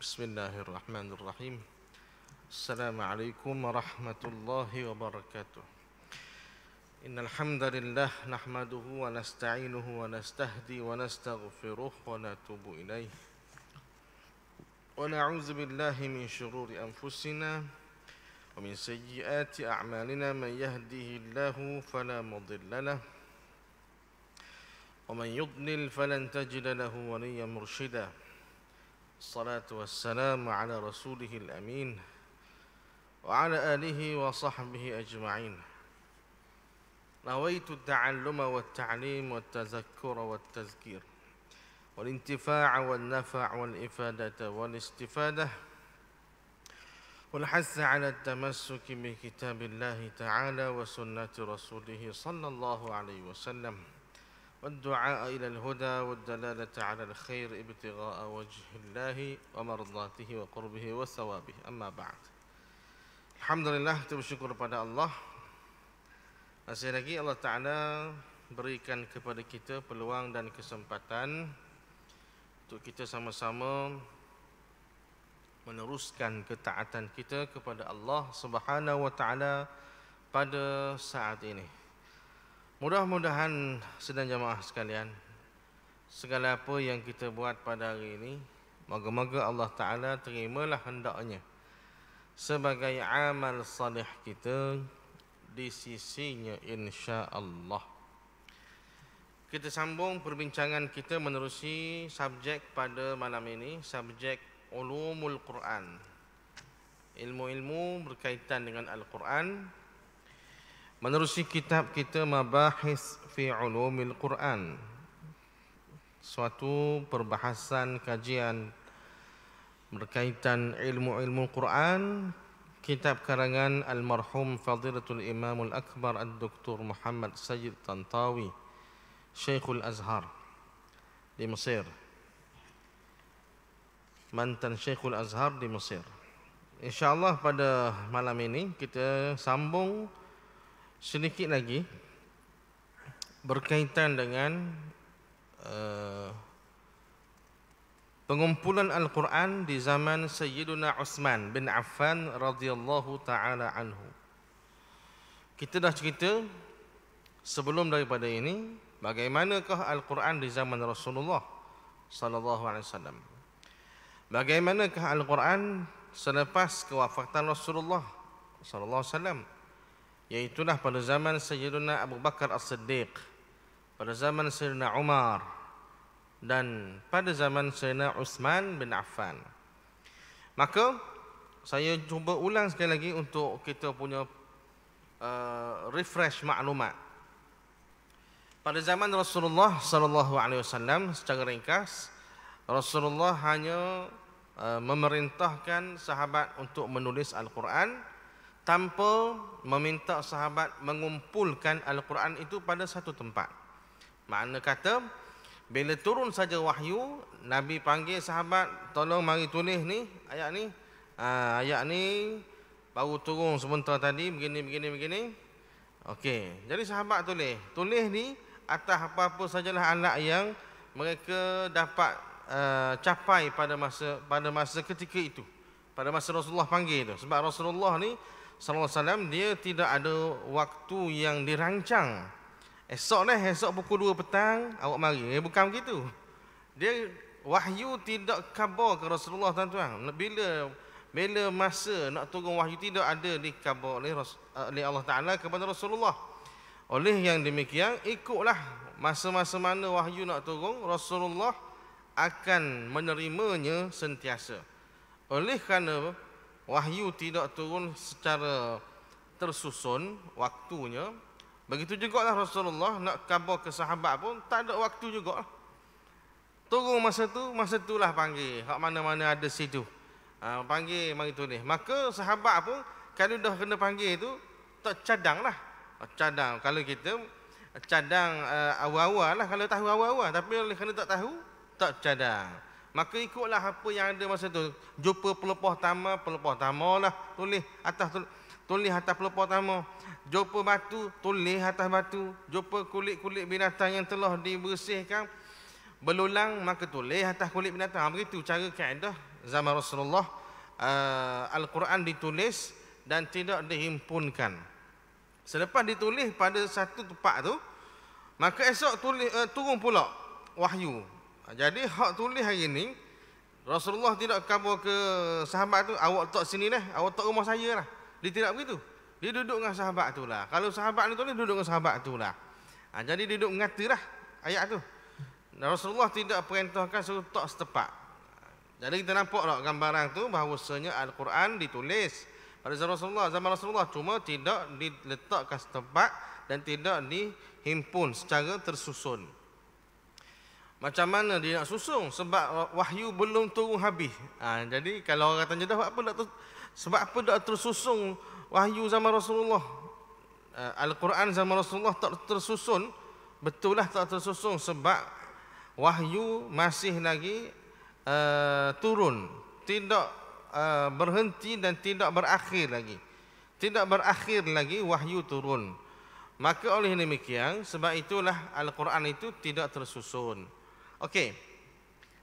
Bismillahirrahmanirrahim. Assalamualaikum warahmatullahi wabarakatuh. Innal hamdalillah nahmaduhu wa nasta'inuhu wa nastahdi wa nastaghfiruh wa natubu ilaih. Wa na'udzu billahi min shururi anfusina wa min sayyiati a'malina man yahdihillahu fala mudilla lahu wa man yudlil falan tajida lahu waliyyan murshida. Assalatu wassalamu ala rasulihil amin wa ala alihi wa sahbihi ajma'in. Nawaitu ta'alluma wa ta'lim wa tazakkura wa tazkir wal intifa'a wal nafa' wal ifadata wal istifadah wal hassa ala tamassuki bi kitabillahi ta'ala wa sunnati rasulih sallallahu alaihi wasallam والدعاء إلى الهدى والدلالة على الخير ابتغاء وجه الله ومرضاته وقربه وثوابه أما بعد. Alhamdulillah, kita bersyukur kepada Allah. Masih lagi Allah Ta'ala berikan kepada kita peluang dan kesempatan untuk kita sama-sama meneruskan ketaatan kita kepada Allah Subhanahu wa Ta'ala pada saat ini. Mudah-mudahan sedang jamaah sekalian, segala apa yang kita buat pada hari ini, moga-moga Allah Ta'ala terimalah hendaknya sebagai amal salih kita di sisinya insya-Allah. Kita sambung perbincangan kita menerusi subjek pada malam ini, subjek ulumul Quran, ilmu-ilmu berkaitan dengan Al-Quran, menerusi kitab kita Mabahis fi Ulumil Quran, suatu perbahasan kajian berkaitan ilmu-ilmu Quran, kitab karangan almarhum Fadilatul Imamul Akbar Ad-Doktor Muhammad Sayyid Tantawi, Syekhul Azhar di Mesir, mantan Syekhul Azhar di Mesir. InsyaAllah pada malam ini kita sambung sedikit lagi berkaitan dengan pengumpulan Al-Quran di zaman Sayyiduna Uthman bin Affan radhiyallahu ta'ala anhu. Kita dah cerita sebelum daripada ini bagaimanakah Al-Quran di zaman Rasulullah sallallahu alaihi wasallam, bagaimanakah Al-Quran selepas kewafatan Rasulullah sallallahu alaihi wasallam, iaitulah pada zaman Sayyidina Abu Bakar As-Siddiq, pada zaman Sayyidina Umar, dan pada zaman Sayyidina Uthman bin Affan. Maka saya cuba ulang sekali lagi untuk kita punya refresh maklumat. Pada zaman Rasulullah sallallahu alaihi wasallam, secara ringkas, Rasulullah hanya memerintahkan sahabat untuk menulis Al-Quran tanpa meminta sahabat mengumpulkan Al-Quran itu pada satu tempat. Makna kata, bila turun saja wahyu, Nabi panggil sahabat, tolong mari tulis ni, ayat ni. Ayat ni baru turun sebentar tadi, begini. Okey, jadi sahabat tulis. Tulis ni atas apa-apa sajalah alat yang mereka dapat capai pada masa ketika itu, pada masa Rasulullah panggil itu. Sebab Rasulullah ni sallallahu alaihi wasallam dia tidak ada waktu yang dirancang. Esok pukul 2 petang awak mari. Bukan begitu. Dia wahyu tidak khabar ke Rasulullah, tuan-tuan. Bila masa nak turun wahyu tidak ada dikhabar oleh Allah Taala kepada Rasulullah. Oleh yang demikian, ikutlah masa-masa mana wahyu nak turun, Rasulullah akan menerimanya sentiasa. Oleh kerana wahyu tidak turun secara tersusun waktunya, begitu juga lah Rasulullah nak khabar ke sahabat pun tak ada waktu juga. Turun masa itulah panggil, hak mana-mana ada situ. Panggil mari tulis. Maka sahabat pun kalau dah kena panggil tu tak cadang lah. Cadang, kalau kita cadang awal-awal lah, kalau tahu awal-awal, tapi oleh kerana tak tahu, tak cadang. Maka ikutlah apa yang ada masa tu. Jumpa pelepah tama lah, tulis atas pelepah tama. Jumpa batu, tulis atas batu. Jumpa kulit-kulit binatang yang telah dibersihkan, belulang, maka tulis atas kulit binatang. Begitu cara kaedah zaman Rasulullah Al-Quran ditulis dan tidak dihimpunkan. Selepas ditulis pada satu tempat tu, maka esok turun pula wahyu. Jadi hak tulis hari ni Rasulullah tidak khabar ke sahabat tu, awak tak sini dah, awak tak rumah saya lah. Dia tidak begitu. Dia duduk dengan sahabat tu lah. Kalau sahabat ni tulis, duduk dengan sahabat tu lah. Jadi duduk mengata lah ayat tu. Rasulullah tidak perintahkan suruh tak setepak. Jadi kita nampak tak gambaran tu bahawasanya Al-Quran ditulis pada zaman Rasulullah, cuma tidak diletakkan setepak dan tidak dihimpun secara tersusun. Macam mana dia nak susun? Sebab wahyu belum turun habis. Jadi kalau orang tanya dah sebab apa tak tersusun wahyu zaman Rasulullah? Al-Quran zaman Rasulullah tak tersusun. Betul lah tak tersusun sebab wahyu masih lagi turun, tidak berhenti dan tidak berakhir lagi. Tidak berakhir lagi wahyu turun. Maka oleh demikian, sebab itulah Al-Quran itu tidak tersusun. Okey.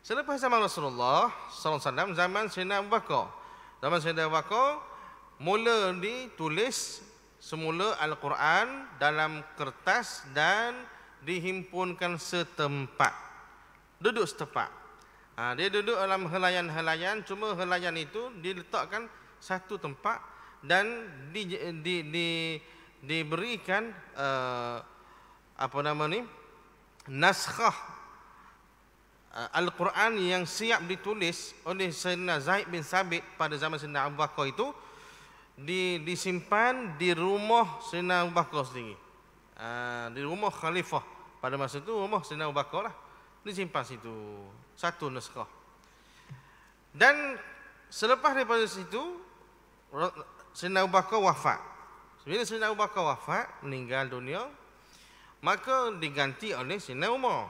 Selepas zaman Rasulullah SAW, zaman Sayyidina Abu Bakar. Zaman Sayyidina Abu Bakar mula ditulis semula Al-Quran dalam kertas dan dihimpunkan setempat. Duduk setempat. Dia duduk dalam helaian-helaian, cuma helaian itu diletakkan satu tempat dan diberikan naskhah Al-Quran yang siap ditulis oleh Sayyidina Zaid bin Sabit pada zaman Sayyidina Abu Bakar itu disimpan di rumah Sayyidina Abu Bakar sendiri. Di rumah khalifah pada masa itu, rumah Sayyidina Abu Bakar lah, disimpan situ satu naskah. Dan selepas daripada situ Sayyidina Abu Bakar wafat. Bila Sayyidina Abu Bakar wafat, meninggal dunia, maka diganti oleh Sayyidina Umar.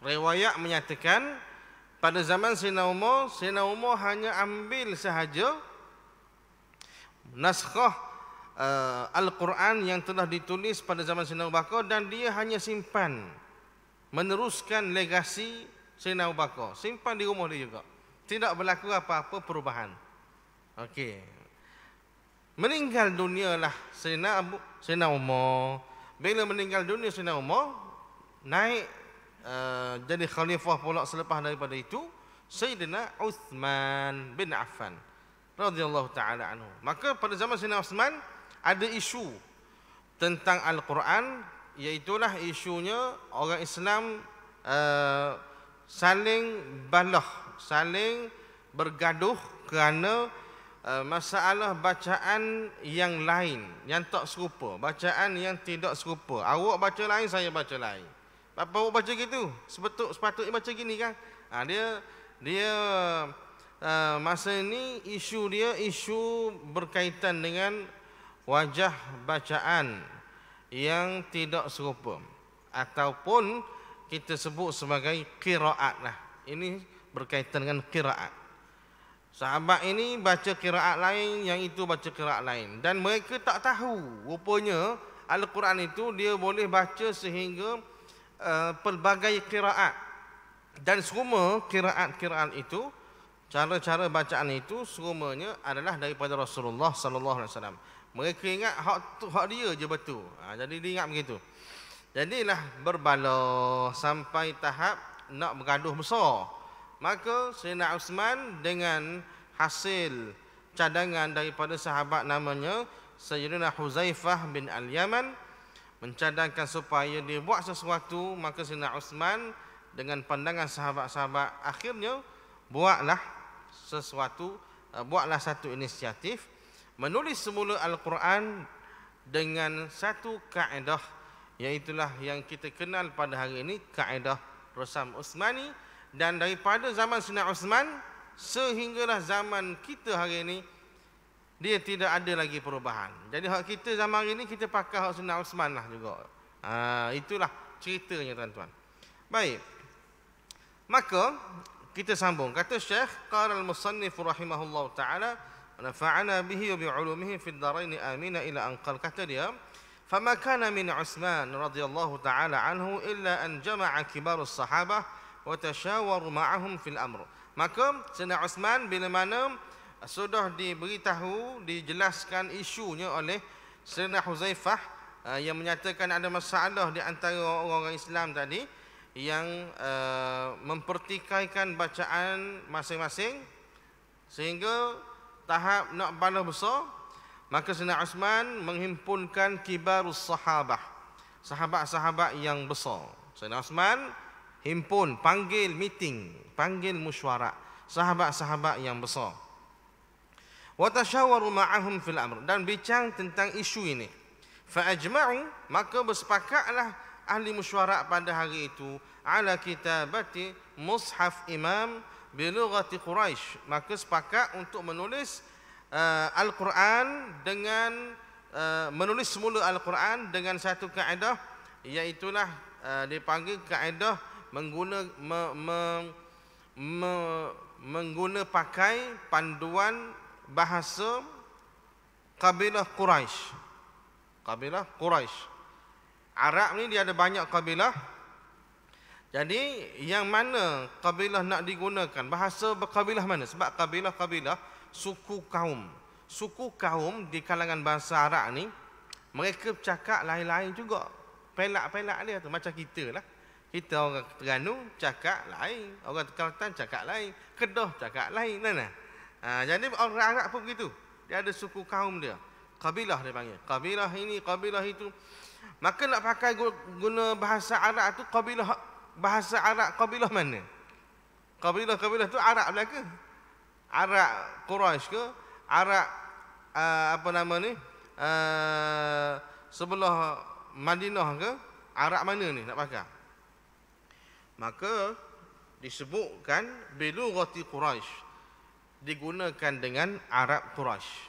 Riwayat menyatakan pada zaman Sayyidina Umar hanya ambil sahaja naskah Al-Quran yang telah ditulis pada zaman Sayyidina Abu Bakar dan dia hanya simpan, meneruskan legasi Sayyidina Abu Bakar. Simpan di rumah dia juga. Tidak berlaku apa-apa perubahan. Okey. Meninggal dunialah Sayyidina Umar. Bila meninggal dunia Sayyidina Umar, naik jadi khalifah pula selepas daripada itu Sayyidina Uthman bin Affan radhiyallahu taala anhu. Maka pada zaman Sayyidina Uthman ada isu tentang Al-Quran, iaitulah isunya orang Islam saling balah, saling bergaduh kerana masalah bacaan yang lain, yang tak serupa, bacaan yang tidak serupa. Awak baca lain, saya baca lain. Apa awak baca gitu? Sepatutnya baca gini kan? Dia masa ini isu berkaitan dengan wajah bacaan yang tidak serupa, ataupun kita sebut sebagai qiraat lah. Ini berkaitan dengan qiraat. Sahabat ini baca qiraat lain, yang itu baca qiraat lain, dan mereka tak tahu rupanya Al-Quran itu dia boleh baca sehingga pelbagai qiraat, dan semua qiraat itu, cara-cara bacaan itu semuanya adalah daripada Rasulullah sallallahu alaihi wasallam. Mereka ingat hak dia je betul. Jadi dia ingat begitu. Jadilah berbalah sampai tahap nak bergaduh besar. Maka Sayyidina Uthman dengan hasil cadangan daripada sahabat namanya Sayyidina Huzaifah bin Al-Yaman mencadangkan supaya dia buat sesuatu. Maka Sayyidina Uthman dengan pandangan sahabat-sahabat akhirnya buatlah satu inisiatif, menulis semula Al-Quran dengan satu kaedah, iaitulah yang kita kenal pada hari ini, kaedah Rasam Uthmani. Dan daripada zaman Sayyidina Uthman sehinggalah zaman kita hari ini, dia tidak ada lagi perubahan. Jadi hak kita zaman hari ini, kita pakai hak Sayyidina Uthman lah juga. Itulah ceritanya tuan-tuan. Baik. Maka kita sambung. Kata Syekh, qala al-musannif rahimahullah ta'ala, nafa'ana bihi wa bi'ulumihi fid dharain amina ila an qala. Kata dia, fama kana min Uthman radhiyallahu ta'ala anhu illa an jama'a kibarus sahabah wa tashawaru ma'ahum fil amr. Maka Sayyidina Uthman bila mana sudah diberitahu, dijelaskan isunya oleh Sayyidina Huzaifah yang menyatakan ada masalah di antara orang-orang Islam tadi yang mempertikaikan bacaan masing-masing sehingga tahap nak balas besar, maka Sayyidina Uthman menghimpunkan kibarus sahabah, sahabat-sahabat yang besar. Sayyidina Uthman himpun, panggil meeting, panggil mesyuarat sahabat-sahabat yang besar. Wa tasyawaru ma'ahum fil amr, dan bincang tentang isu ini. Fa ajma'u, maka bersepakatlah ahli mesyuarat pada hari itu ala kitabati mushaf imam bi lughati Quraisy, maka sepakat untuk menulis Al-Quran dengan menulis semula Al-Quran dengan satu kaedah, iaitulah dipanggil kaedah mengguna pakai panduan bahasa kabilah Quraisy. Kabilah Quraisy. Arab ni dia ada banyak kabilah. Jadi yang mana kabilah nak digunakan, bahasa kabilah mana? Sebab kabilah-kabilah suku kaum. Suku kaum di kalangan bahasa Arab ni mereka cakap lain-lain juga. Pelak-pelak dia tu macam kita lah. Kita orang Terengganu cakap lain, orang Kelantan cakap lain, Kedah cakap lain, mana? Jadi orang Arab pun begitu. Dia ada suku kaum dia. Kabilah dia panggil. Kabilah ini, kabilah itu. Maka nak pakai guna bahasa Arab tu bahasa Arab kabilah mana? Kabilah-kabilah tu Arab lah ke? Arab Quraisy ke? Arab apa nama ni? Sebelah Madinah ke? Arab mana ni nak pakai? Maka disebutkan bilughati Quraisy, digunakan dengan Arab Quraisy.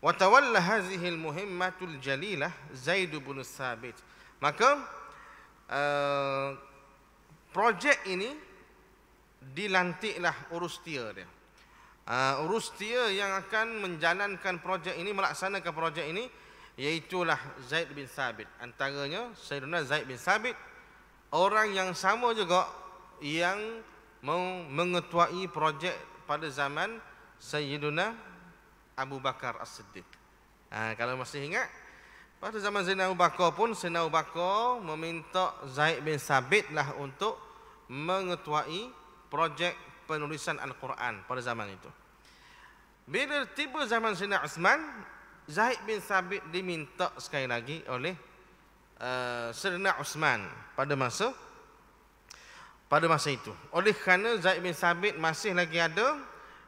Wa tawalla hadhihi al-muhimmatul jalilah Zaid bin Thabit. Maka projek ini dilantiklah urus dia dia. Urus dia yang akan menjalankan projek ini, melaksanakan projek ini, iaitulah Zaid bin Thabit. Antaranya Sayyidina Zaid bin Thabit, orang yang sama juga yang mengetuai projek pada zaman Sayyidina Abu Bakar As-Siddiq. Kalau masih ingat, pada zaman Sayyidina Abu Bakar pun, Sayyidina Abu Bakar meminta Zaid bin Thabit lah untuk mengetuai projek penulisan Al-Quran pada zaman itu. Bila tiba zaman Sayyidina Uthman, Zaid bin Thabit diminta sekali lagi oleh Sayyidina Uthman pada masa itu. Oleh kerana Zaid bin Thabit masih lagi ada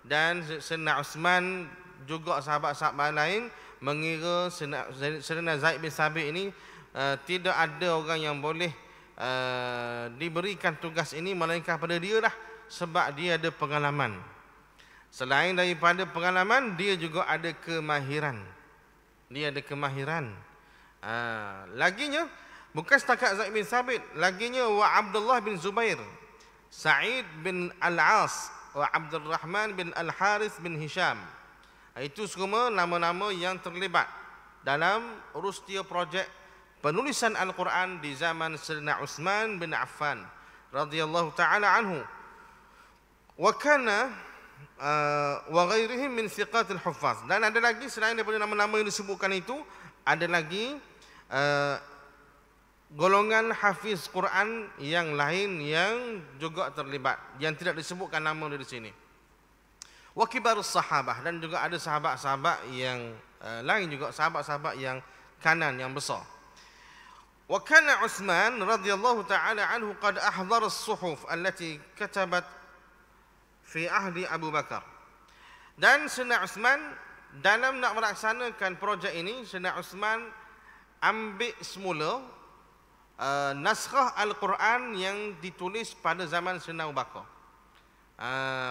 dan Sayyidina Uthman juga sahabat-sahabat lain mengira Sayyidina Zaid bin Thabit ini tidak ada orang yang boleh diberikan tugas ini melainkan pada dia lah, sebab dia ada pengalaman. Selain daripada pengalaman, dia juga ada kemahiran. Laginya bukan setakat Zaid bin Thabit, laginya wa Abdullah bin Zubair, Sa'id bin Al-As, wa Abdul Rahman bin Al-Harith bin Hisham. Itu semua nama-nama yang terlibat dalam urus dia projek penulisan Al-Quran di zaman Sayyidina Uthman bin Affan radhiyallahu taala anhu. Wa kana wa ghairihim min thiqatil huffaz. Dan ada lagi selain daripada nama-nama yang disebutkan itu, ada lagi golongan hafiz Quran yang lain yang juga terlibat, yang tidak disebutkan nama di sini. Wa kibarus sahabah, dan juga ada sahabat-sahabat yang lain juga, sahabat-sahabat yang kanan yang besar. Wa kana Uthman radhiyallahu taala anhu qad ahdara as-suhuf allati katabat fi ahdi Abu Bakar. Dan Sayyidina Uthman dalam nak melaksanakan projek ini, Sayyidina Uthman ambil semula naskah Al-Quran yang ditulis pada zaman Sayyidina Abu Bakar.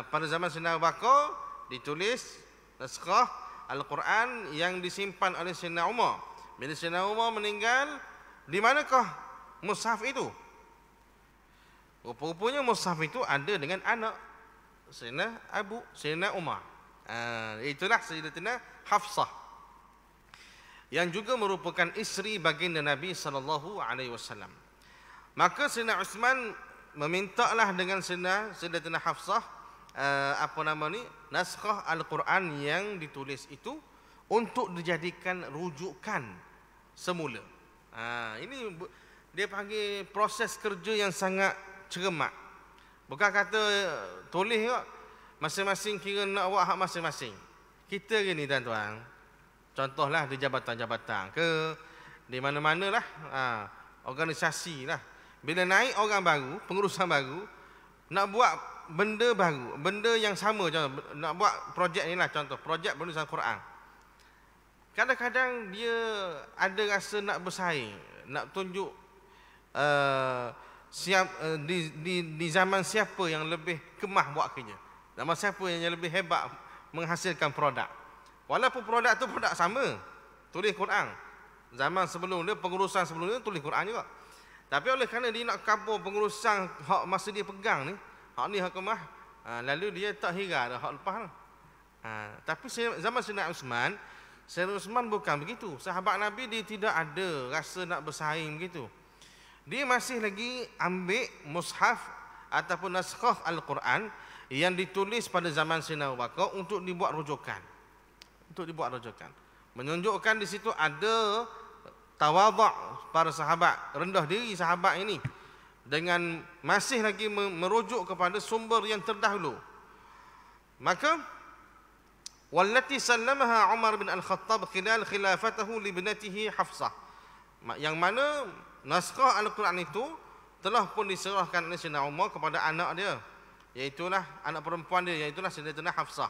Pada zaman Sayyidina Abu Bakar ditulis naskah Al-Quran yang disimpan oleh Sayyidina Umar. Bila Sayyidina Umar meninggal, di manakah mushaf itu? Rupa-rupanya mushaf itu ada dengan anak Sayyidina Umar. Itulah Sayyidatina Hafsah, yang juga merupakan isteri baginda Nabi SAW. Maka Sayyidina Uthman memintalah dengan Sayyidatina Hafsah apa nama ni, naskah Al-Quran yang ditulis itu untuk dijadikan rujukan semula. Ini dia panggil proses kerja yang sangat cermat. Bukan kata tulis kok masing-masing kira nak buat hak masing-masing. Kita gini tuan-tuan, contohlah di jabatan-jabatan ke di mana-mana lah, organisasi lah. Bila naik orang baru, pengurusan baru, nak buat benda baru, benda yang sama, contoh, nak buat projek ni lah, contoh projek penulisan Quran. Kadang-kadang dia ada rasa nak bersaing, nak tunjuk di zaman siapa yang lebih kemah buat kerja, zaman siapa yang lebih hebat menghasilkan produk. Walaupun produk tu produk sama, tulis Quran. Zaman sebelum dia, pengurusan sebelum dia tulis Quran juga. Tapi oleh kerana dia nak kabur pengurusan hak masa dia pegang ni, hak ni hak kemah, lalu dia tak hira dah hak lepas lah. Tapi zaman Sayyidina Uthman bukan begitu. Sahabat Nabi dia tidak ada rasa nak bersaing begitu. Dia masih lagi ambil mushaf ataupun naskah Al-Quran yang ditulis pada zaman Sayyidina Abu Bakar untuk dibuat rujukan. Menunjukkan di situ ada tawaduk para sahabat, rendah diri sahabat ini dengan masih lagi merujuk kepada sumber yang terdahulu. Maka wallati sallamaha Umar bin Al-Khattab khilal khilafatahu li ibnatihi Hafsah, yang mana naskah Al-Quran itu telah pun diserahkan oleh Sayyidina Umar kepada anak dia, iaitulah anak perempuan dia, iaitulah Sayyidatina Hafsah.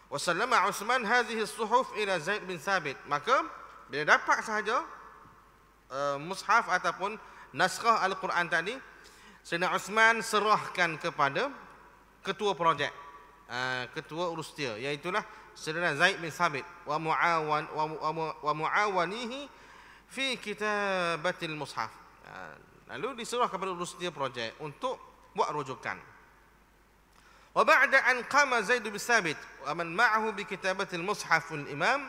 Wa sallama Utsman hadhihi as-suhuf ila Zaid bin Thabit. Maka bila dapat sahaja mushaf ataupun naskah Al-Quran tadi, Sayyidina Utsman serahkan kepada ketua projek, ketua urus dia, iaitulah Sayyidina Zaid bin Thabit wa muawanihi fi kitabatil mushaf. Lalu diserah kepada urus dia projek untuk buat rujukan. Wa ba'da an qama Zaid bin Thabit wa man ma'ahu bi kitabatil mushaf al-imam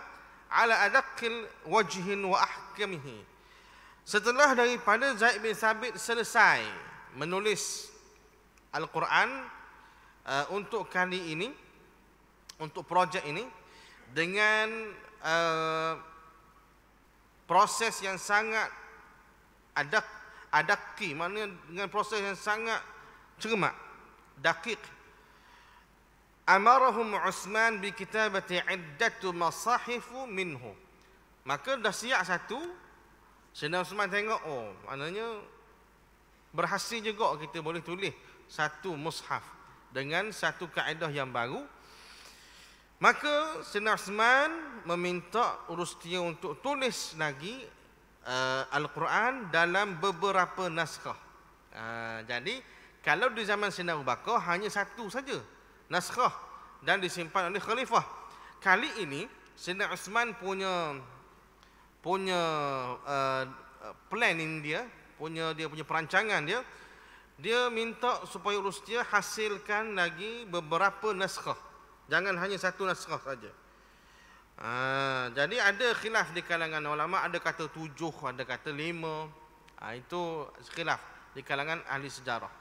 ala adaqqil wajhin wa ahkamihi. Setelah daripada Zaid bin Thabit selesai menulis Al-Quran untuk kali ini, untuk projek ini, dengan proses yang sangat adaki, maknanya dengan proses yang sangat cermat, dakik. Amarahum Utsman bi kitabati iddatu masahifu minhu. Maka dah siap satu, Sayyidina Utsman tengok, oh maknanya berhasil juga kita boleh tulis satu mushaf dengan satu kaedah yang baru. Maka Sayyidina Utsman meminta urus dia untuk tulis lagi Al-Quran dalam beberapa naskah. Jadi kalau di zaman Sayyidina Abu Bakar hanya satu saja naskah dan disimpan oleh khalifah. Kali ini Sayyidina Utsman punya planning dia, punya perancangan dia, dia minta supaya urus dia hasilkan lagi beberapa naskah. Jangan hanya satu naskah saja. Jadi ada khilaf di kalangan ulama, ada kata 7, ada kata 5. Itu khilaf di kalangan ahli sejarah.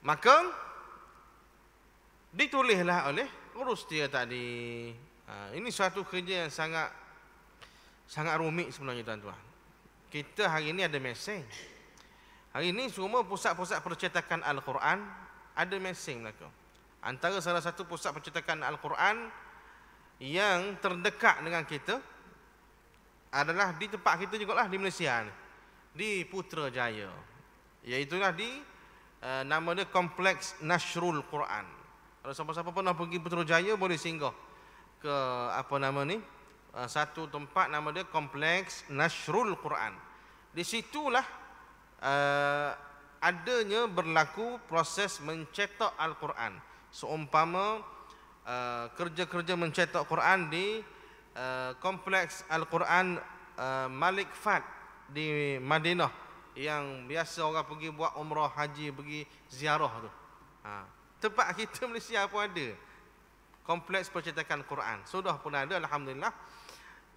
Maka ditulislah oleh urus dia tadi. Ini suatu kerja yang sangat rumit sebenarnya tuan-tuan. Kita hari ini ada mesin. Hari ini semua pusat-pusat percetakan Al-Quran ada mesin mereka. Antara salah satu pusat percetakan Al-Quran yang terdekat dengan kita adalah di tempat kita juga lah, di Malaysia ni, di Putrajaya, iaitulah di nama dia Kompleks Nashrul Quran. Kalau siapa-siapa pernah pergi Putrajaya boleh singgah ke apa nama ni, satu tempat nama dia Kompleks Nashrul Quran. Di situlah adanya berlaku proses mencetak Al-Quran. Seumpama kerja-kerja mencetak Quran di Kompleks Al-Quran Malik Fad di Madinah, yang biasa orang pergi buat umrah haji, pergi ziarah tu. Tempat kita Malaysia pun ada kompleks percetakan Quran, sudah pun ada alhamdulillah,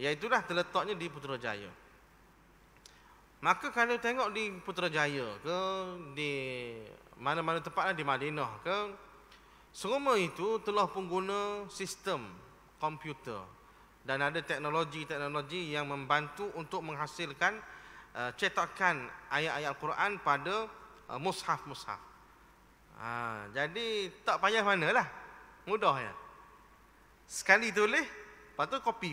iaitulah terletaknya di Putrajaya. Maka kalau tengok di Putrajaya ke, di mana-mana tempatlah di Madinah ke, semua itu telah pengguna sistem komputer dan ada teknologi-teknologi yang membantu untuk menghasilkan cetakan ayat-ayat Al-Quran pada mushaf-mushaf. Jadi tak payah manalah, mudah ya. Sekali tulis, lepas tu kopi,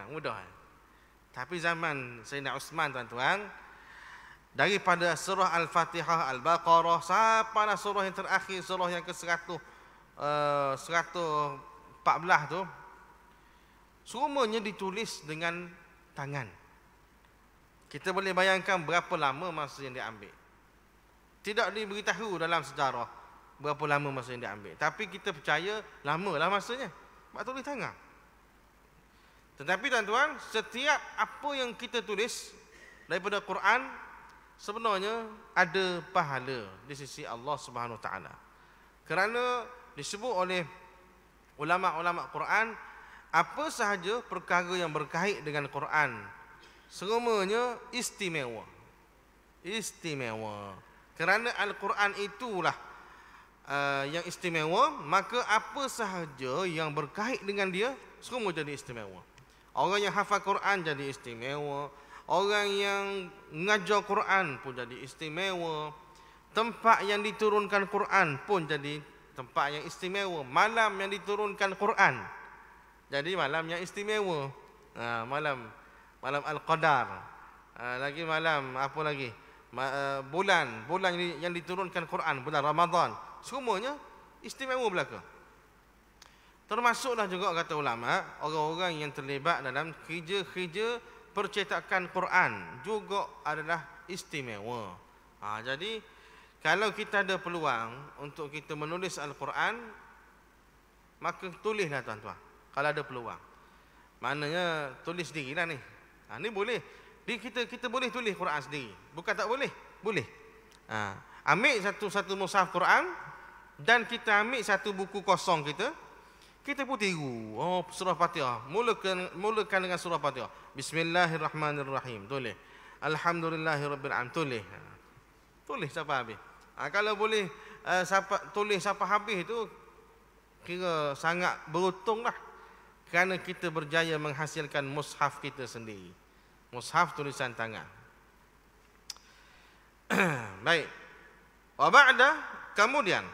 mudah. Tapi zaman Sayyidina Uthman tuan-tuan, daripada surah Al-Fatihah, Al-Baqarah, sampai surah yang terakhir, surah yang ke-114 tu, semuanya ditulis dengan tangan. Kita boleh bayangkan berapa lama masa yang diambil. Tidak diberitahu dalam sejarah berapa lama masa yang diambil. Tapi kita percaya lamalah masanya. Sebab tulis tangan. Tetapi tuan-tuan, setiap apa yang kita tulis daripada Quran sebenarnya ada pahala di sisi Allah Subhanahu Wa Taala. Kerana disebut oleh ulama-ulama Quran, apa sahaja perkara yang berkait dengan Quran semuanya istimewa. Istimewa. Kerana Al-Quran itulah yang istimewa, maka apa sahaja yang berkait dengan dia semua jadi istimewa. Orang yang hafal Quran jadi istimewa, orang yang mengajar Quran pun jadi istimewa, tempat yang diturunkan Quran pun jadi tempat yang istimewa, malam yang diturunkan Quran jadi malam yang istimewa. Malam Al-Qadar, lagi malam apa lagi, bulan yang diturunkan Quran, bulan Ramadan, semuanya istimewa belaka. Termasuklah juga kata ulama, orang-orang yang terlibat dalam kerja-kerja percetakan Quran juga adalah istimewa. Jadi kalau kita ada peluang untuk kita menulis Al-Quran, maka tulislah tuan-tuan. Kalau ada peluang, maknanya tulis sendirilah ni. Ni boleh. Kita boleh tulis Quran sendiri. Bukan tak boleh. Boleh. Ambil satu mushaf Quran dan kita ambil satu buku kosong kita pun tiru. Surah Fatihah. Mulakan dengan surah Fatihah. Bismillahirrahmanirrahim. Tulis. Alhamdulillahirabbil alamin. Tulis. Tulis sampai habis. Kalau boleh tulis sampai habis itu kira sangat beruntunglah. Kerana kita berjaya menghasilkan mushaf kita sendiri. Mushaf tulisan tangan. Baik. Wa ba'da, kemudian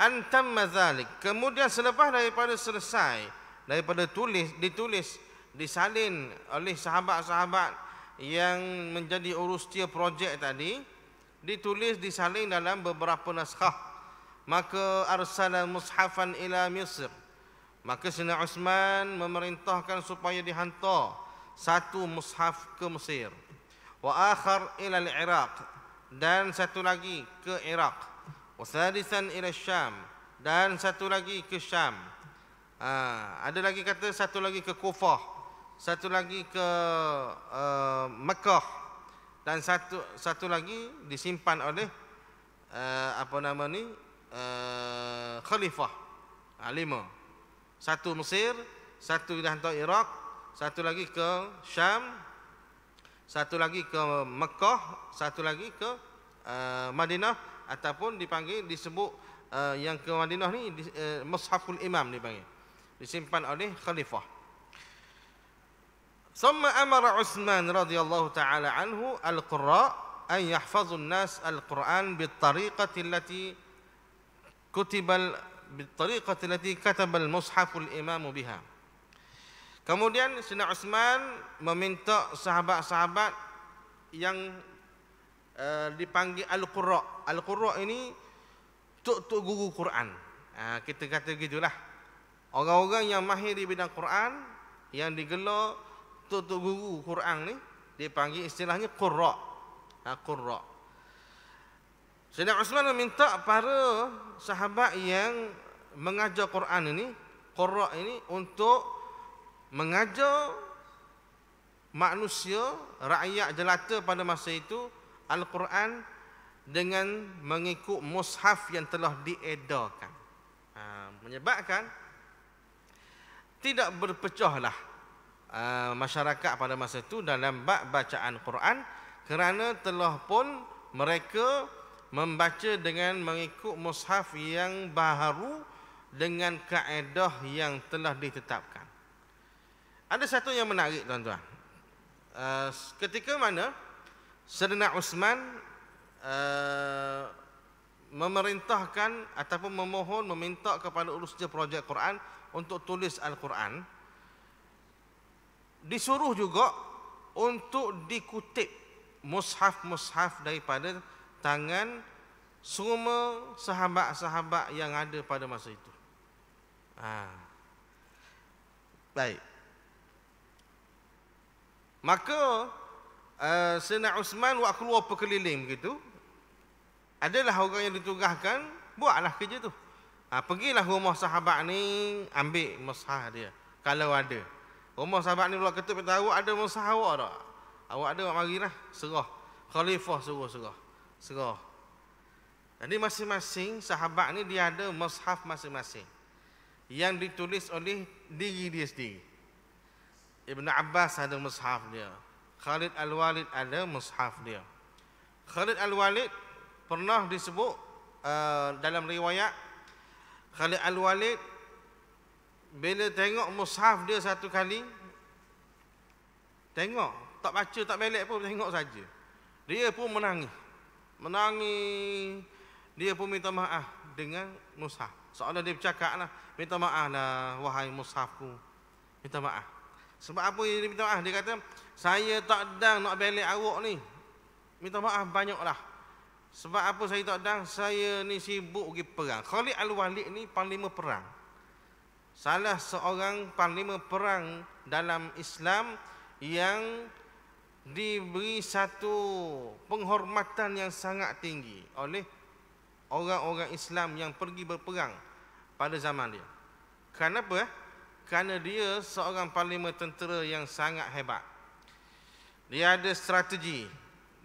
antamma zalik, kemudian selepas daripada selesai, daripada ditulis, disalin oleh sahabat-sahabat yang menjadi urustia projek tadi, ditulis, disalin dalam beberapa naskah. Maka arsala mushafan ila Misr, maka Sayyidina Uthman memerintahkan supaya dihantar satu mushaf ke Mesir. Wa akhar ila al-Iraq, dan satu lagi ke Iraq. Wa thalithan ila Syam, dan satu lagi ke Syam. Ada lagi kata satu lagi ke Kufah, satu lagi ke Mekah, dan satu lagi disimpan oleh khalifah. 5. Satu Mesir, satu dihantar Iraq, satu lagi ke Syam, satu lagi ke Mekah, satu lagi ke Madinah, ataupun disebut yang ke Madinah ni Mushaful Imam dipanggil, disimpan oleh khalifah. Thumma amara Uthman radhiyallahu taala anhu al-qurra an yahfazu an-nas al-Quran bit-tariqati allati katabal mushaful imamu biha. Kemudian Sayyidina Uthman meminta sahabat-sahabat yang dipanggil Al-Qurra. Al-Qurra ini tok guru Quran. Kita kata gitulah. Orang-orang yang mahir di bidang Quran, yang digelar tok guru Quran ni, dipanggil istilahnya Qurra. Qurra. Sayyidina Uthman meminta para sahabat yang mengajar Quran ini, Qurra ini, untuk mengajar manusia, rakyat jelata pada masa itu Al-Quran dengan mengikut mushaf yang telah diedarkan. Menyebabkan tidak berpecahlah masyarakat pada masa itu dalam bab bacaan Quran, kerana telah pun mereka membaca dengan mengikut mushaf yang baharu dengan kaedah yang telah ditetapkan. Ada satu yang menarik tuan-tuan. Ketika mana Sayyidina Uthman memerintahkan ataupun memohon, meminta kepada urusnya projek Quran untuk tulis Al-Quran, disuruh juga untuk dikutip mushaf-mushaf daripada tangan semua sahabat-sahabat yang ada pada masa itu. Baik. Maka Sayyidina Uthman waktu keluar berkeliling begitu, adalah orang yang ditugaskan buatlah kerja tu. Pergilah rumah sahabat ni, ambil mushaf dia kalau ada. Rumah sahabat ni pula ketuk tahu ada mushaf awak tak? Awak ada, awak marilah, serah. Khalifah suruh serah. Jadi masing-masing sahabat ni dia ada mushaf masing-masing yang ditulis oleh diri dia sendiri. Ibn Abbas ada mushaf dia, Khalid Al-Walid ada mushaf dia. Khalid Al-Walid pernah disebut dalam riwayat, Khalid Al-Walid bila tengok mushaf dia satu kali, tengok, tak baca, tak belek pun, tengok saja, dia pun menangis. Dia pun minta maaf dengan mushaf. Seolah dia bercakap lah, minta maaf lah wahai mushafku, minta maaf. Sebab apa dia minta maaf? Dia kata, saya tak dang nak belek awak ni, minta maaf banyaklah. Sebab apa saya tak dang? Saya ni sibuk pergi perang. Khalid Al-Walid ni panglima perang, salah seorang panglima perang dalam Islam yang diberi satu penghormatan yang sangat tinggi oleh orang-orang Islam yang pergi berperang pada zaman dia. Kenapa? Kerana dia seorang panglima tentera yang sangat hebat. Dia ada strategi,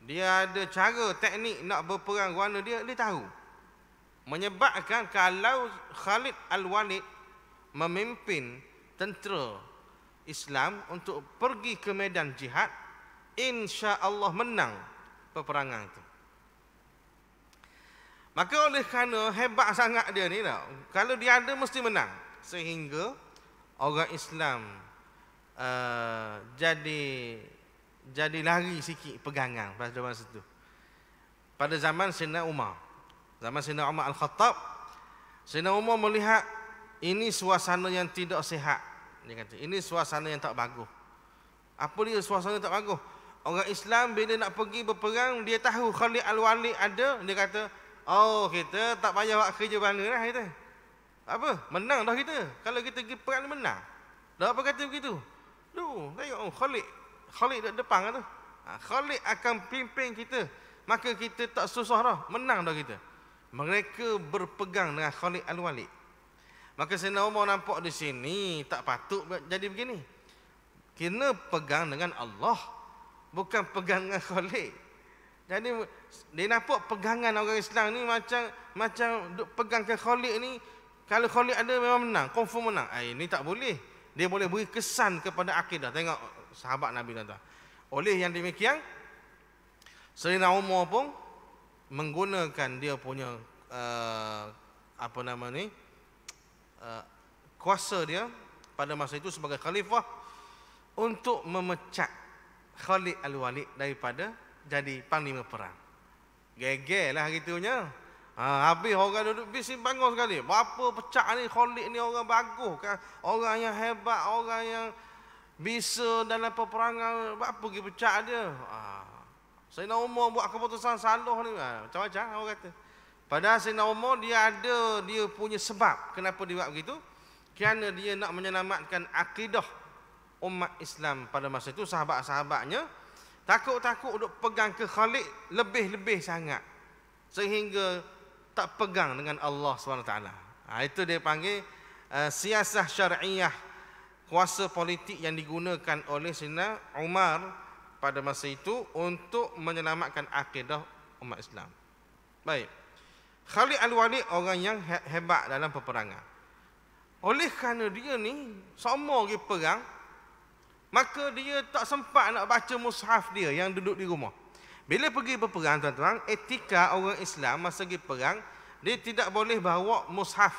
dia ada cara, teknik nak berperang warna dia tahu. Menyebabkan kalau Khalid Al-Walid memimpin tentera Islam untuk pergi ke medan jihad, insya-Allah menang peperangan itu. Maka oleh kerana hebat sangat dia ni tau, kalau dia ada mesti menang, sehingga orang Islam jadi lari sikit pegangan pada masa itu. Pada zaman Sayyidina Umar, zaman Sayyidina Umar Al-Khattab, Sayyidina Umar melihat ini suasana yang tidak sihat. Dia kata, ini suasana yang tak bagus. Apa dia suasana tak bagus? Orang Islam bila nak pergi berperang, dia tahu Khalid Al-Walid ada, dia kata, oh kita tak payah buat kerja mana lah kita. Apa? Menang dah kita. Kalau kita pergi perang menang. Dah apa kata begitu? Duh, tengok Khalid dekat depan tu. Khalid akan pimpin kita. Maka kita tak susah dah, menang dah kita. Mereka berpegang dengan Khalid Al-Walid. Maka Sayyidina Umar nampak di sini tak patut jadi begini. Kena pegang dengan Allah, bukan pegang dengan Khalid. Jadi dia nampak pegangan orang Islam ni macam pegang ke Khalid ni, kalau Khalid ada memang menang, confirm menang. Ini tak boleh. Dia boleh beri kesan kepada akidah. Tengok sahabat Nabi tuan-tuan. Oleh yang demikian, Sayyidina Umar pun menggunakan dia punya kuasa dia pada masa itu sebagai khalifah untuk memecat Khalid Al-Walid daripada jadi panglima perang. Gegelah gitunya. Habis orang duduk bising bangun sekali. Berapa pecah ni Khalid ni, orang bagus kan, orang yang hebat, orang yang bisa dalam peperangan, berapa pergi pecah dia. Sayyidina Umar buat keputusan salah ni, macam-macam orang kata. Padahal Sayyidina Umar dia punya sebab kenapa dia buat begitu. Kerana dia nak menyelamatkan akidah umat Islam pada masa itu. Sahabat-sahabatnya takut-takut duk pegang ke Khalid lebih-lebih sangat, sehingga tak pegang dengan Allah SWT. Itu dia panggil siasah syar'iyah, kuasa politik yang digunakan oleh Sayyidina Umar pada masa itu untuk menyelamatkan akidah umat Islam. Baik. Khalid Al-Walid orang yang hebat dalam peperangan. Oleh kerana dia ni sama pergi perang, Maka dia tak sempat nak baca mushaf dia yang duduk di rumah. Bila pergi berperang, tuan-tuan, etika orang Islam masa pergi perang, dia tidak boleh bawa mushaf.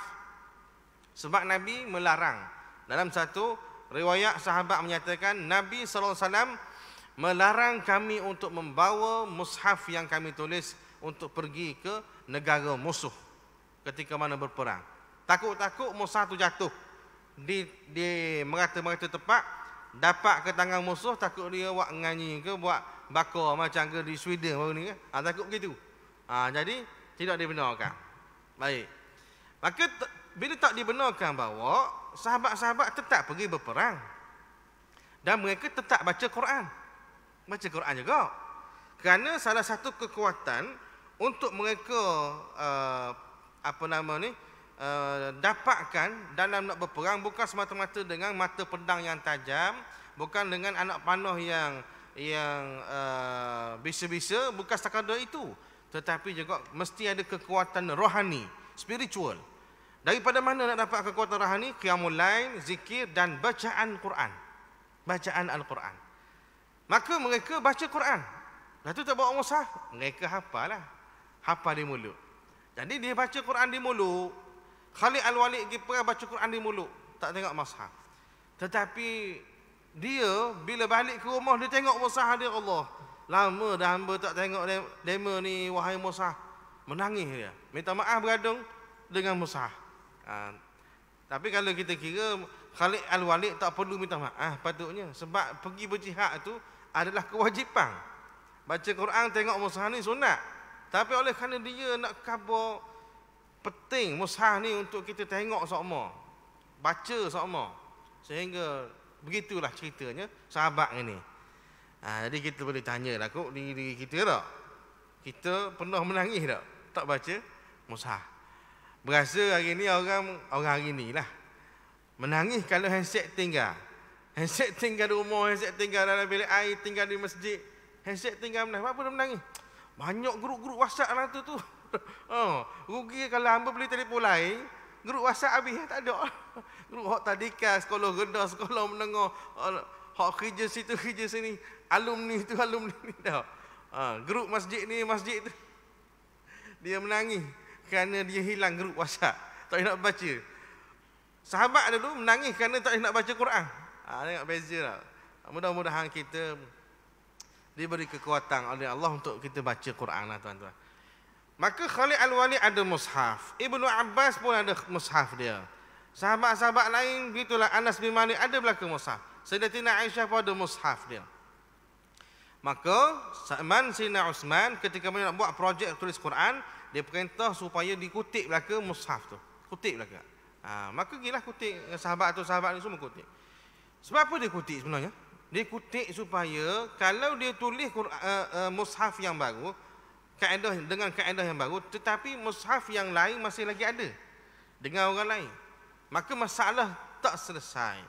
Sebab Nabi melarang. Dalam satu riwayat sahabat menyatakan, Nabi SAW melarang kami untuk membawa mushaf yang kami tulis untuk pergi ke negara musuh ketika mana berperang. Takut-takut mushaf tu jatuh di merata-merata tempat, dapat ke tangan musuh, takut dia buat nganyi ke, buat bakar macam ke di Sweden baru ni kan. Takut begitu. Jadi tidak dibenarkan. Baik. Maka bila tak dibenarkan bawa, sahabat-sahabat tetap pergi berperang. Dan mereka tetap baca Quran. Baca Quran juga. Kerana salah satu kekuatan untuk mereka dapatkan dalam nak berperang bukan semata-mata dengan mata pedang yang tajam, bukan dengan anak panah yang bisa-bisa, bukan sekadar itu, tetapi juga mesti ada kekuatan rohani, spiritual. Daripada mana nak dapat kekuatan rohani? Qiyamul lail, zikir dan bacaan Quran. Bacaan Al-Quran. Maka mereka baca Quran. Lepas tu tak bawa mushaf, mereka hafalah. Hafal di mulut. Jadi dia baca Quran di mulut. Khalid Al-Walid pergi perang baca Quran di mulut, tak tengok mushaf. Tetapi dia bila balik ke rumah dia tengok mushaf dia, Allah. Lama dah hamba tak tengok demo ni wahai mushaf. Menangis dia. Minta maaf beradung dengan mushaf. Tapi kalau kita kira Khalid Al-Walid tak perlu minta maaf patutnya, sebab pergi berjihad itu adalah kewajipan. Baca Quran tengok mushaf ni sunat. Tapi oleh kerana dia nak khabar penting mushaf ni untuk kita tengok sama, baca sama, sehingga begitulah ceritanya sahabat ini. Jadi kita boleh tanyalah kok diri kita tak? Kita pernah menangis tak baca mushaf? Berasa hari ni orang hari ni lah menangis kalau handset tinggal. Handset tinggal di rumah, handset tinggal dalam bilik air, tinggal di masjid. Handset tinggal menangis. Apa dia menangis? Banyak grup-grup WhatsApp lah tu. Rugi kalau hamba beli telefon lain, grup WhatsApp habis tak ada. Grup hak tadika, sekolah rendah, sekolah menengah, hak kerja situ, kerja sini, alumni tu, alumni ni dah. Grup masjid ni, masjid tu. Dia menangis kerana dia hilang grup WhatsApp, tak nak baca. Sahabat dulu menangis kerana tak nak baca Quran. Tengok beza lah. Mudah-mudahan kita diberi kekuatan oleh Allah untuk kita baca Quran lah tuan-tuan. Maka Khalid Al-Walid ada mushaf. Ibnu Abbas pun ada mushaf dia. Sahabat-sahabat lain begitulah, Anas bin Malik ada belaka mushaf. Sayyidatina Aisyah pun ada mushaf dia. Maka Sayyidina Uthman ketika nak buat projek tulis Quran, dia perintah supaya dikutip belaka mushaf tu. Kutip belaka. Maka gilah kutip, sahabat tu sahabat ni semua kutip. Sebab apa dia kutip sebenarnya? Dia kutip supaya kalau dia tulis mushaf yang baru, dengan kaedah yang baru, tetapi mushaf yang lain masih lagi ada dengan orang lain, maka masalah tak selesai.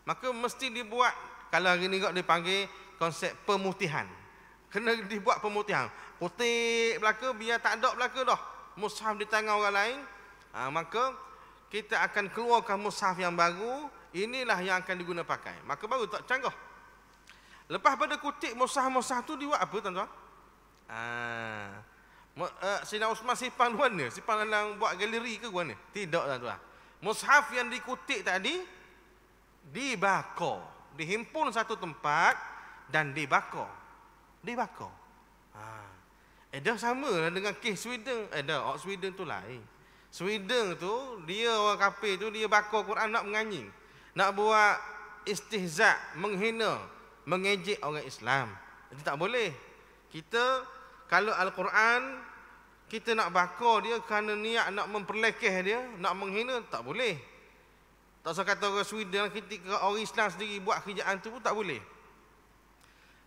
Maka mesti dibuat, kalau hari ni dipanggil konsep pemutihan. Kena dibuat pemutihan. Kutip belaka biar tak ada belaka dah mushaf di tangan orang lain. Maka kita akan keluarkan mushaf yang baru. Inilah yang akan diguna pakai. Maka baru tak canggah. Lepas pada kutip mushaf-mushaf tu dibuat apa tuan-tuan? Sayyidina Uthman simpan mana? Simpan dalam buat galeri ke mana? Tidak tuan-tuan. Mushaf yang dikutip tadi dibakar, dihimpun satu tempat dan dibakar. Dah sama dengan kes Sweden. Sweden tu lain. Sweden tu dia orang kafir tu dia bakar Quran nak menganyi, nak buat istihza, menghina, mengejek orang Islam. Itu tak boleh. Kita kalau Al-Quran kita nak bakar dia kerana niat nak memperlekeh dia, nak menghina, tak boleh. Tak usah kata orang Sweden, ketika orang Islam sendiri buat kerjaan tu pun tak boleh.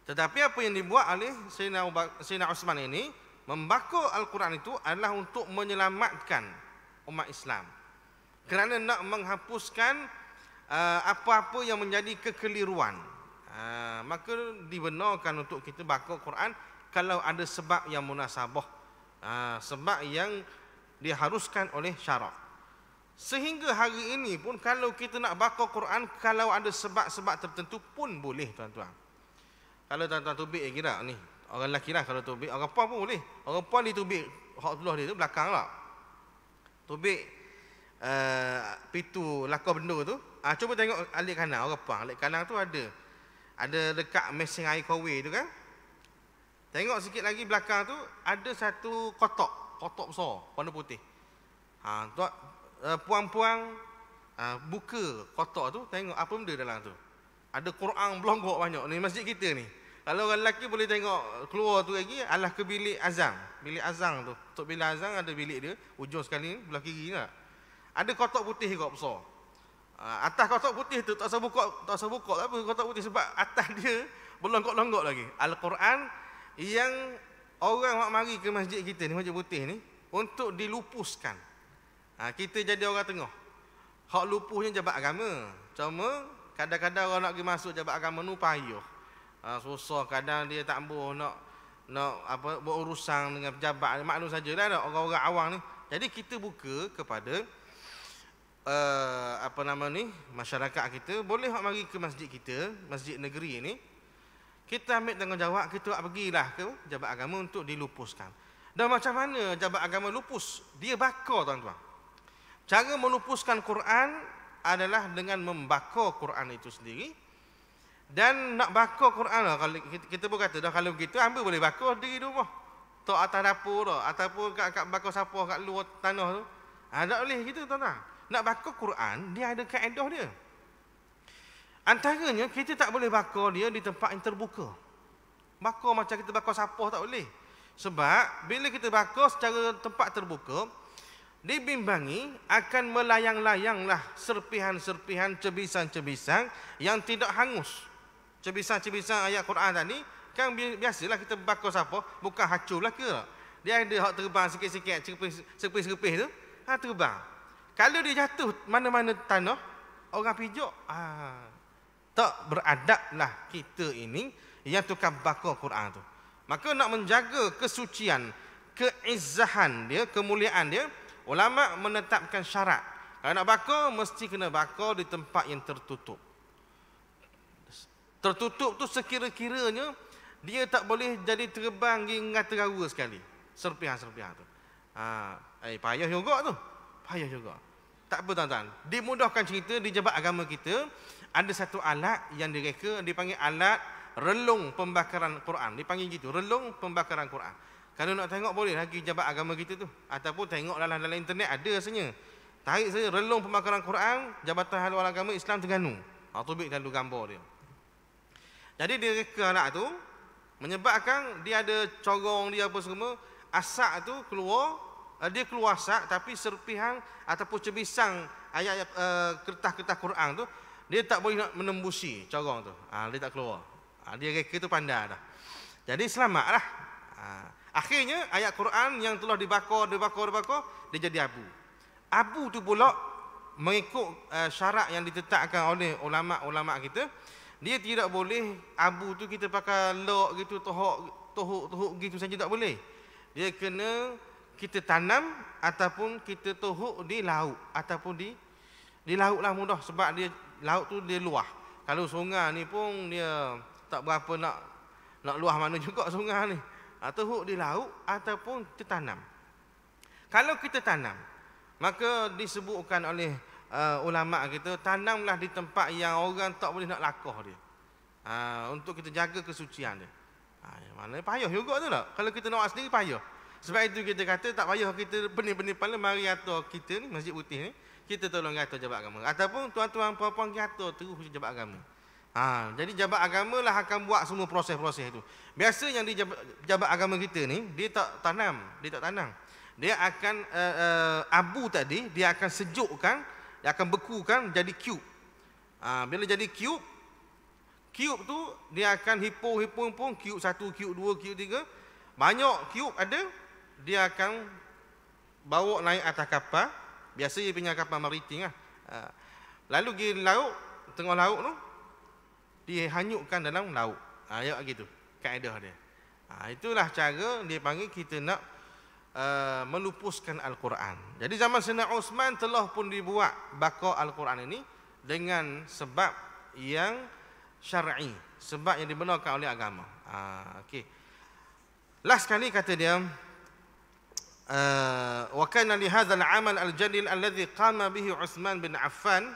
Tetapi apa yang dibuat oleh Sayyidina Uthman ini, membakar Al-Quran itu adalah untuk menyelamatkan umat Islam. Kerana nak menghapuskan apa-apa yang menjadi kekeliruan. Maka dibenarkan untuk kita bakar Quran kalau ada sebab yang munasabah, sebab yang diharuskan oleh syarak. Sehingga hari ini pun kalau kita nak baca Quran, kalau ada sebab-sebab tertentu pun boleh tuan-tuan. Kalau tuan-tuan tubik lagi tak ni, orang lelaki lah kalau tubik, orang puan pun boleh. Orang puan ditubik hak sebelah dia tu belakang lah. Tubik pintu lakar benda tu. Cuba tengok alik kanan orang puan. Alik kanan tu ada dekat mesin air kowe tu kan. Tengok sikit lagi belakang tu ada satu kotak besar warna putih. Puan-puan buka kotak tu, tengok apa benda dalam tu. Ada Quran belonggok banyak ni masjid kita ni. Kalau orang lelaki boleh tengok keluar tu lagi alah ke bilik azan. Bilik azan tu. Untuk bilik azan ada bilik dia, ujung sekali belah kiri tak. Ada kotak putih kot besar. Atas kotak putih tu tak usah buka apa kotak putih sebab atas dia berlonggok-longgok lagi. Al-Quran yang orang mak mari ke masjid kita ni, masjid putih ni untuk dilupuskan. Kita jadi orang tengah. Hak lupuhnya jabat agama. Cuma kadang-kadang orang nak pergi masuk jabat agama tu payah. Susah, kadang dia tak boleh nak apa berurusan dengan pejabat. Maklum sajalah ada orang-orang awam ni. Jadi kita buka kepada masyarakat kita, boleh hak mari ke masjid kita, masjid negeri ni, kita ambil tanggungjawab, kita pergilah ke jabat agama untuk dilupuskan. Dan macam mana jabat agama lupus? Dia bakar tuan-tuan. Cara melupuskan Quran adalah dengan membakar Quran itu sendiri. Dan nak bakar Quran lah, kalau kita pun kata dah, kalau begitu ambil boleh bakar diri rumah. Tok atas dapur tu, ataupun kat bakar sapah kat luar tanah tu. Tak boleh gitu tuan-tuan. Nak bakar Quran, dia ada kaedah dia. Antaranya, kita tak boleh bakar dia di tempat yang terbuka. Bakar macam kita bakar sapah tak boleh. Sebab, bila kita bakar secara tempat terbuka, dibimbangi akan melayang-layanglah serpihan-serpihan, cebisan-cebisan yang tidak hangus. Cebisan-cebisan ayat Quran tadi, kan biasalah kita bakar sapah, bukan hancur belaka. Dia ada hak terbang sikit-sikit, serpih-serpih tu, terbang. Kalau dia jatuh mana-mana tanah, orang pijak, tak beradablah kita ini yang tukar bakar Quran tu. Maka nak menjaga kesucian, keizzahan dia, kemuliaan dia, ulama menetapkan syarat. Kalau nak bakar, mesti kena bakar di tempat yang tertutup. Tertutup tu sekira-kiranya dia tak boleh jadi terbang hingga terawa sekali. Serpihan-serpihan tu. Payah juga tu. Payah juga. Tak apa tuan-tuan. Dimudahkan cerita di jabat agama kita, ada satu alat yang direka, dipanggil alat relung pembakaran Quran. Dipanggil gitu, relung pembakaran Quran. Kalau nak tengok boleh lagi jabat agama kita tu. Ataupun tengok dalam internet ada rasanya. Tarik saja relung pembakaran Quran, Jabatan Haluan Agama Islam Terengganu. Tubik lalu gambar dia. Jadi dia reka alat tu, menyebabkan dia ada corong dia apa semua, asap tu keluar, dia keluar asap, tapi serpihan ataupun cebisan ayat kertas-kertas Quran tu, dia tak boleh nak menembusi corong tu. Dia tak keluar. Dia reka tu pandai dah. Jadi selamatlah. Akhirnya ayat Quran yang telah dibakar, dia jadi abu. Abu tu pula mengikut syarat yang ditetapkan oleh ulama-ulama kita, dia tidak boleh abu tu kita pakai lok gitu, tohuk gitu saja tak boleh. Dia kena kita tanam ataupun kita tohuk di laut, ataupun di laut lah mudah, sebab dia laut tu dia luah. Kalau sungai ni pun dia tak berapa nak luah mana juga sungai ni. Tohuk di laut ataupun kita tanam. Kalau kita tanam, maka disebutkan oleh ulama kita, tanamlah di tempat yang orang tak boleh nak lakah dia. Untuk kita jaga kesucian dia. Mana payah juga tu tak? Kalau kita nak sendiri payah. Sebab itu kita kata tak payah kita benih-benih pala mari atur kita ni, Masjid Putih ni, kita tolong atur jabat agama. Ataupun tuan-tuan puan-puan kita atur terus jabat agama. Jadi jabat agama lah akan buat semua proses-proses itu. Biasa yang di jabat agama kita ni, dia tak tanam. Dia akan abu tadi, dia akan sejukkan, dia akan bekukan jadi cube. Bila jadi cube tu dia akan himpun, cube 1, cube 2, cube 3. Banyak cube ada, dia akan bawa naik atas kapal. Biasa dia punya kapal maritim lah. Lalu pergi laut, tengah laut tu, dia hanyutkan dalam laut. Ya gitu, kaedah dia. Itulah cara dia panggil kita nak melupuskan Al-Quran. Jadi zaman Sayyidina Uthman telah pun dibuat baqa Al-Quran ini dengan sebab yang syar'i, sebab yang dibenarkan oleh agama. Okey. Last kali kata dia, wa kana li hadzal amal al-jalil alladhi qama bihi Uthman bin Affan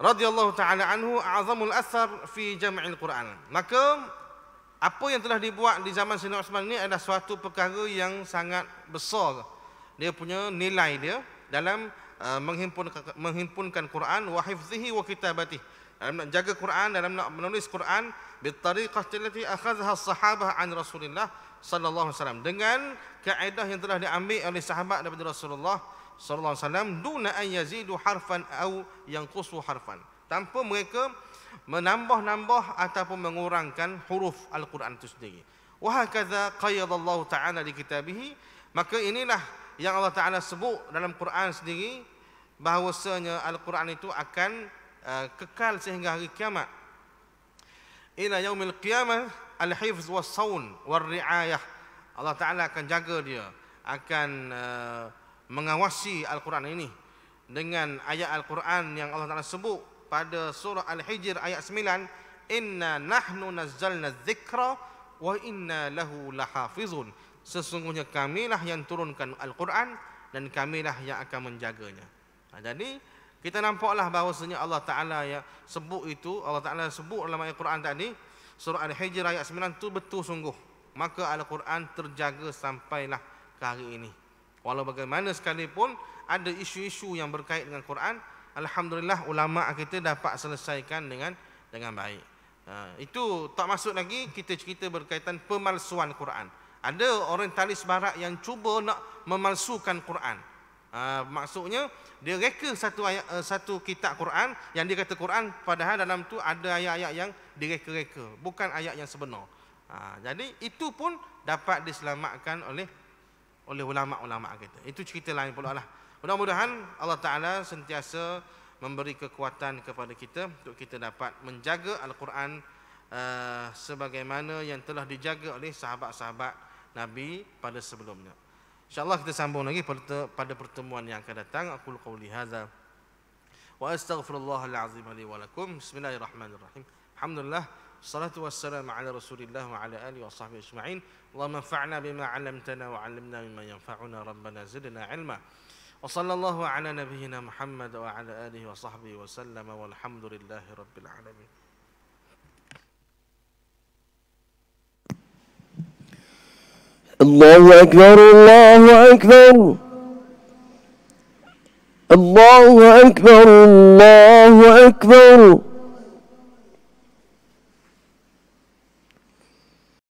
radhiyallahu taala anhu a'zamul athar fi jam'il Quran. Maka apa yang telah dibuat di zaman Sayyidina Uthman ini adalah suatu perkara yang sangat besar. Dia punya nilai dia dalam menghimpunkan Quran wa hifzihi wa kitabatihi. Dalam nak jaga Quran, dalam nak menulis Quran bitariqati allati akhadhaha as-sahabah an Rasulillah sallallahu alaihi wasallam, dengan kaedah yang telah diambil oleh sahabat daripada Rasulullah sallallahu alaihi wasallam, duna an yazidu harfan aw yanqusu harfan, tanpa mereka menambah-nambah ataupun mengurangkan huruf Al-Quran itu sendiri. Wa hakadha qayyadallahu ta'ala di kitabihi, maka inilah yang Allah Ta'ala sebut dalam Quran sendiri, bahawasanya Al-Quran itu akan kekal sehingga hari kiamat. Ila yaumil qiyamah al-hifz was-sawn war-ri'ayah. Allah Ta'ala akan jaga dia, akan mengawasi Al-Quran ini dengan ayat Al-Quran yang Allah Ta'ala sebut pada surah Al-Hijr ayat 9, inna nahnu nazzalna dzikra wa inna lahu lahafizun. Sesungguhnya kamilah yang turunkan Al-Quran dan kamilah yang akan menjaganya. Jadi kita nampaklah bahawasanya Allah Ta'ala yang sebut itu, Allah Ta'ala sebut dalam ayat Quran tadi, surah Al-Hijr ayat 9 itu betul sungguh. Maka Al-Quran terjaga sampailah ke hari ini. Walau bagaimana sekalipun ada isu-isu yang berkait dengan Quran, alhamdulillah ulama kita dapat selesaikan dengan baik. Itu tak masuk lagi kita cerita berkaitan pemalsuan Quran. Ada orientalis barat yang cuba nak memalsukan Quran. Maksudnya dia reka satu kitab Quran yang dia kata Quran, padahal dalam tu ada ayat-ayat yang direka-reka, bukan ayat yang sebenar. Jadi itu pun dapat diselamatkan oleh ulama-ulama kita. Itu cerita lain pula lah. Mudah-mudahan Allah Ta'ala sentiasa memberi kekuatan kepada kita untuk kita dapat menjaga Al-Quran sebagaimana yang telah dijaga oleh sahabat-sahabat Nabi pada sebelumnya. InsyaAllah kita sambung lagi pada pertemuan yang akan datang. Aqul qawli hadza wa astaghfirullahal azim li wa lakum. Bismillahirrahmanirrahim. Alhamdulillah, salatu wassalamu ala Rasulillah wa ala alihi wa sahbihi ajma'in. Allahumma anfa'na bima 'allamtana wa 'allimna mimma yanfa'una, rabbana zidna 'ilma. Wa sallallahu ala nabiyyina Muhammad wa ala alihi wa sahbihi wa sallam, walhamdulillahi rabbil alamin. Allahu akbar, Allahu akbar, Allahu akbar, Allahu akbar.